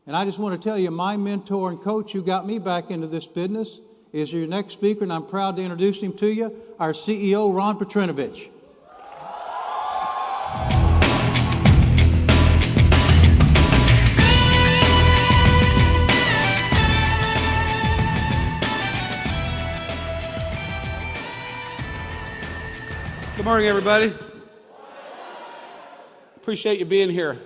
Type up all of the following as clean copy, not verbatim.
And I just want to tell you, my mentor and coach who got me back into this business is your next speaker, and I'm proud to introduce him to you, our CEO, Ron Petrinovich. Good morning, everybody. Appreciate you being here.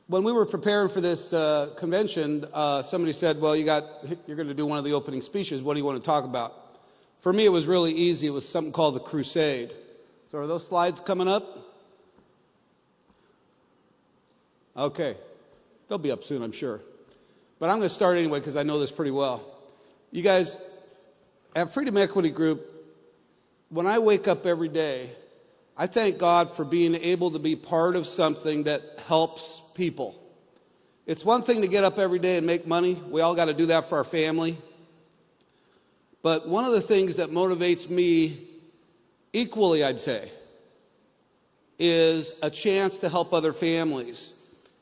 When we were preparing for this convention, somebody said, well, you're going to do one of the opening speeches. What do you want to talk about? For me, it was really easy. It was something called the Crusade. So are those slides coming up? Okay. They'll be up soon, I'm sure. But I'm going to start anyway because I know this pretty well. You guys, at Freedom Equity Group, when I wake up every day, I thank God for being able to be part of something that helps people. It's one thing to get up every day and make money. We all got to do that for our family. But one of the things that motivates me equally, I'd say, is a chance to help other families.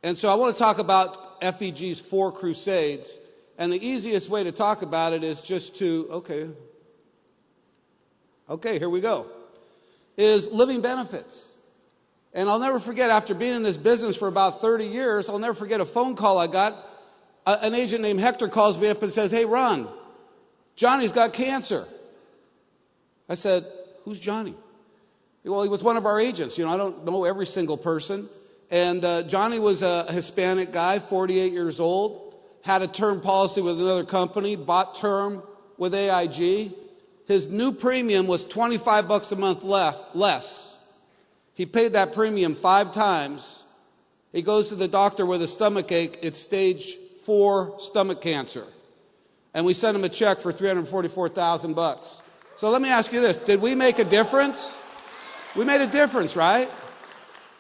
And so I want to talk about FEG's 4 Crusades. And the easiest way to talk about it is just to, okay, here we go, is living benefits. And I'll never forget, after being in this business for about 30 years, I'll never forget a phone call I got. An agent named Hector calls me up and says, hey, Ron, Johnny's got cancer. I said, who's Johnny? Well, he was one of our agents. You know, I don't know every single person. And Johnny was a Hispanic guy, 48 years old, had a term policy with another company, bought term with AIG. His new premium was $25 a month less. He paid that premium 5 times. He goes to the doctor with a stomach ache. It's stage 4 stomach cancer. And we sent him a check for $344,000. So let me ask you this. Did we make a difference? We made a difference, right?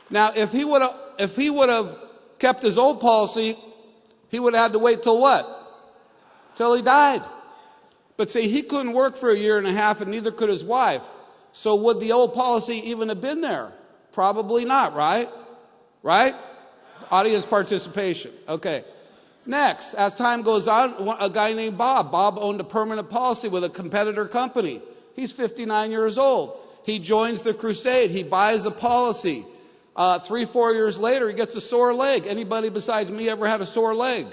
Now, if he would have kept his old policy, he would have had to wait till what? Till he died. But see, he couldn't work for a year and a half, and neither could his wife. So would the old policy even have been there? Probably not, right? Right? Audience participation. Okay. Next, as time goes on, a guy named Bob. Bob owned a permanent policy with a competitor company. He's 59 years old. He joins the Crusade. He buys a policy. 3-4 years later, he gets a sore leg. Anybody besides me ever had a sore leg?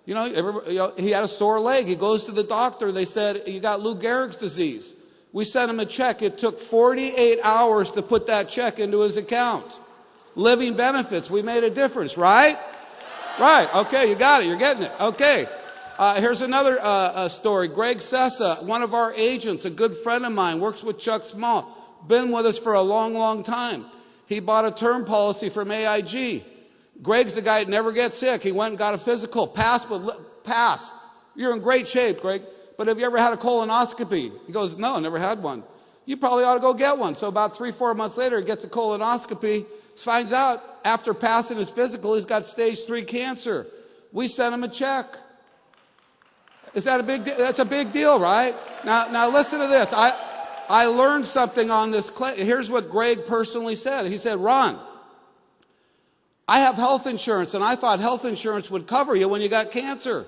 You know, he had a sore leg. He goes to the doctor. They said, you got Lou Gehrig's disease. We sent him a check. It took 48 hours to put that check into his account. Living benefits. We made a difference, right? Right. Okay, you got it. You're getting it. Okay. Here's another story. Greg Sessa, one of our agents, a good friend of mine, works with Chuck Small, been with us for a long, long time. He bought a term policy from AIG. Greg's the guy that never gets sick. He went and got a physical. Passed. You're in great shape, Greg. But have you ever had a colonoscopy? He goes, no, I never had one. You probably ought to go get one. So about 3-4 months later, he gets a colonoscopy. Finds out after passing his physical, he's got stage 3 cancer. We sent him a check. Is that a big deal? That's a big deal, right? Now listen to this. I learned something on this. Here's what Greg personally said. He said, Ron, I have health insurance, and I thought health insurance would cover you when you got cancer.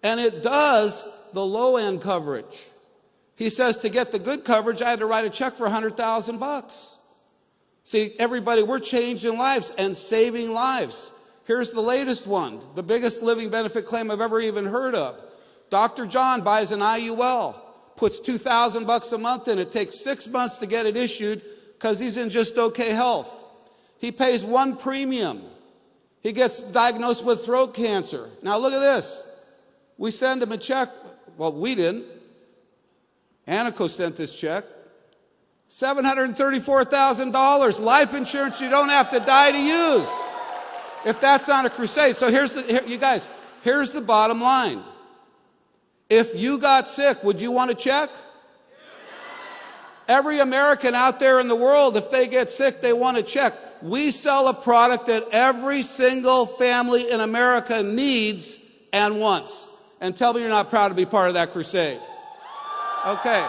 And it does the low-end coverage. He says to get the good coverage, I had to write a check for $100,000. See, everybody, we're changing lives and saving lives. Here's the latest one, the biggest living benefit claim I've ever even heard of. Dr. John buys an IUL, puts $2,000 a month in. It takes 6 months to get it issued because he's in just okay health. He pays 1 premium. He gets diagnosed with throat cancer. Now look at this. We send him a check. Well, we didn't. Anico sent this check. $734,000. Life insurance you don't have to die to use. If that's not a crusade. So here's the bottom line. If you got sick, would you want a check? Every American out there in the world, if they get sick, they want a check. We sell a product that every single family in America needs and wants. And tell me you're not proud to be part of that crusade. Okay.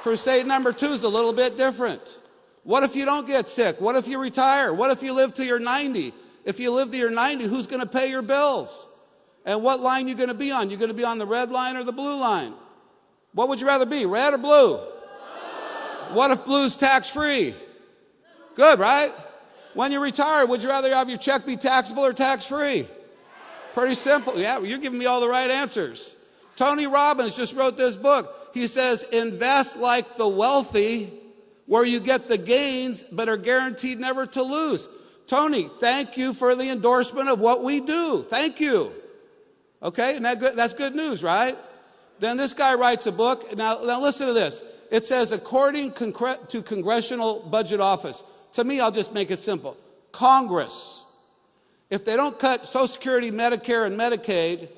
Crusade number 2 is a little bit different. What if you don't get sick? What if you retire? What if you live till you're 90? If you live to your 90, who's going to pay your bills? And what line are you going to be on? You're going to be on the red line or the blue line? What would you rather be, red or blue? What if blue's tax-free? Good, right? When you retire, would you rather have your check be taxable or tax-free? Pretty simple. Yeah, you're giving me all the right answers. Tony Robbins just wrote this book. He says, invest like the wealthy, where you get the gains but are guaranteed never to lose. Tony, thank you for the endorsement of what we do. Thank you. Okay, and that's good news, right? Then this guy writes a book. Now listen to this. It says, according to Congressional Budget Office. To me, I'll just make it simple. Congress. If they don't cut Social Security, Medicare, and Medicaid,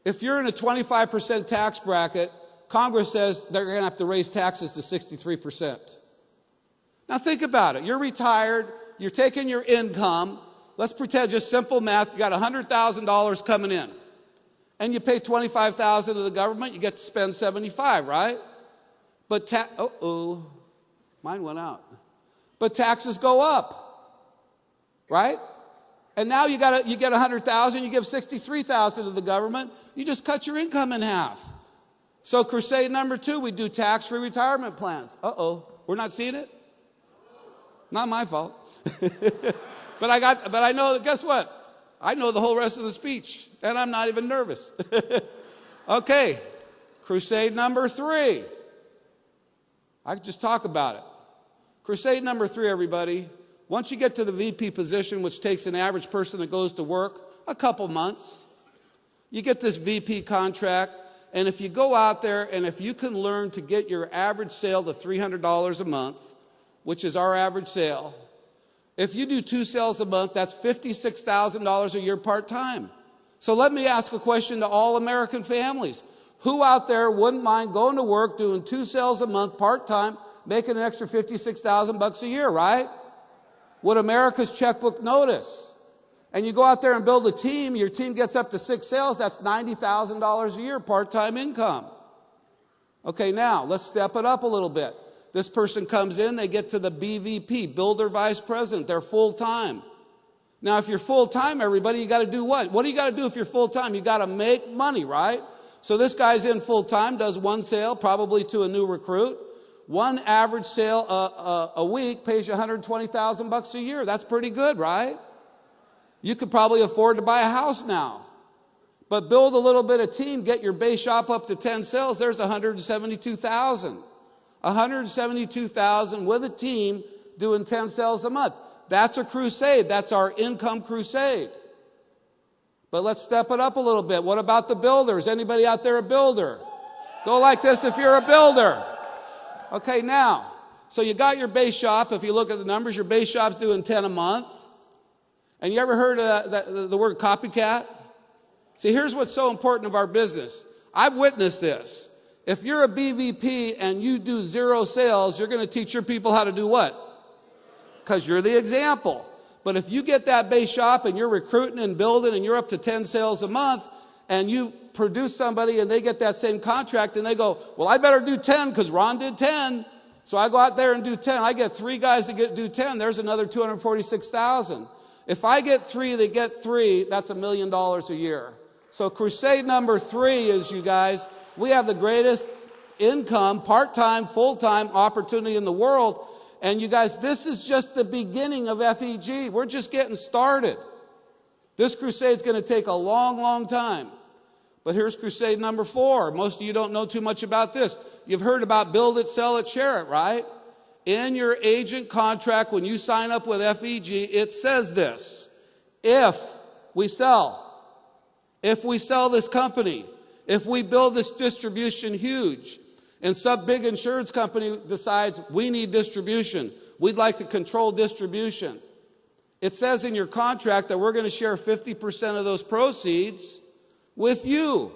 if you're in a 25% tax bracket, Congress says they're going to have to raise taxes to 63%. Now think about it. You're retired. You're taking your income. Let's pretend, just simple math, you got $100,000 coming in. And you pay $25,000 to the government, you get to spend $75,000, right? But mine went out. But taxes go up, right? And now you get $100,000, you give $63,000 to the government, you just cut your income in half. So crusade number 2, we do tax-free retirement plans. We're not seeing it? Not my fault. But I know that, guess what? I know the whole rest of the speech, and I'm not even nervous. Okay, crusade number 3. I could just talk about it. Crusade number 3, everybody. Once you get to the VP position, which takes an average person that goes to work a couple months, you get this VP contract, and if you go out there and if you can learn to get your average sale to $300 a month, which is our average sale, if you do 2 sales a month, that's $56,000 a year part-time. So let me ask a question to all American families. Who out there wouldn't mind going to work, doing 2 sales a month part-time, making an extra $56,000 a year, right? Would America's checkbook notice? And you go out there and build a team, your team gets up to 6 sales, that's $90,000 a year part-time income. Okay, now let's step it up a little bit. This person comes in, they get to the BVP, Builder Vice President, they're full-time. Now, if you're full-time, everybody, you got to do what? What do you got to do if you're full-time? You got to make money, right? So this guy's in full-time, does 1 sale, probably to a new recruit. 1 average sale a week pays you $120,000 a year. That's pretty good, right? You could probably afford to buy a house now. But build a little bit of team, get your base shop up to 10 sales, there's $172,000. $172,000 with a team doing 10 sales a month. That's a crusade. That's our income crusade. But let's step it up a little bit. What about the builders? Anybody out there a builder? Go like this if you're a builder. Okay, now, so you got your base shop. If you look at the numbers, your base shop's doing 10 a month. And you ever heard of the word copycat? See, here's what's so important of our business. I've witnessed this. If you're a BVP and you do 0 sales, you're going to teach your people how to do what? Because you're the example. But if you get that base shop and you're recruiting and building and you're up to 10 sales a month and you produce somebody and they get that same contract and they go, well, I better do 10 because Ron did 10. So I go out there and do 10. I get 3 guys to do 10. There's another $246,000. If I get 3, they get 3, that's $1 million a year. So crusade number 3 is, you guys, we have the greatest income, part-time, full-time opportunity in the world. And you guys, this is just the beginning of FEG. We're just getting started. This crusade's going to take a long, long time. But here's crusade number 4. Most of you don't know too much about this. You've heard about build it, sell it, share it, right? In your agent contract, when you sign up with FEG, it says this: if we sell this company, if we build this distribution huge, and some big insurance company decides we need distribution, we'd like to control distribution, it says in your contract that we're going to share 50% of those proceeds with you,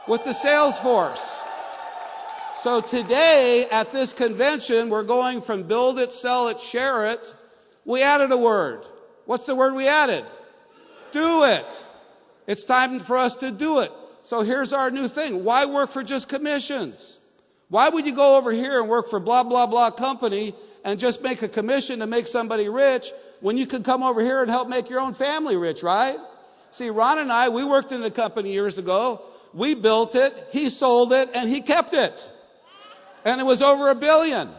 with the sales force. So today at this convention, we're going from build it, sell it, share it. We added a word. What's the word we added? Do it. It's time for us to do it. So here's our new thing. Why work for just commissions? Why would you go over here and work for blah, blah, blah company and just make a commission to make somebody rich when you could come over here and help make your own family rich, right? See, Ron and I, we worked in a company years ago. We built it, he sold it, and he kept it. And it was over $1 billion.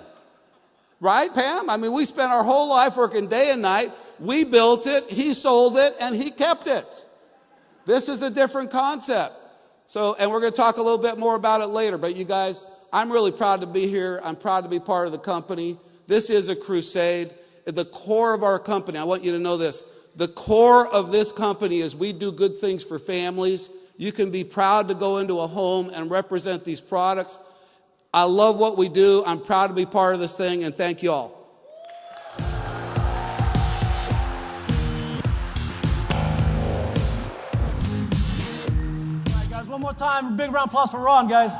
Right, Pam? I mean, we spent our whole life working day and night. We built it, he sold it, and he kept it. This is a different concept. So, and we're going to talk a little bit more about it later. But you guys, I'm really proud to be here. I'm proud to be part of the company. This is a crusade. The core of our company, I want you to know this. The core of this company is we do good things for families. You can be proud to go into a home and represent these products. I love what we do. I'm proud to be part of this thing, and thank you all. All right, guys, one more time. A big round of applause for Ron, guys.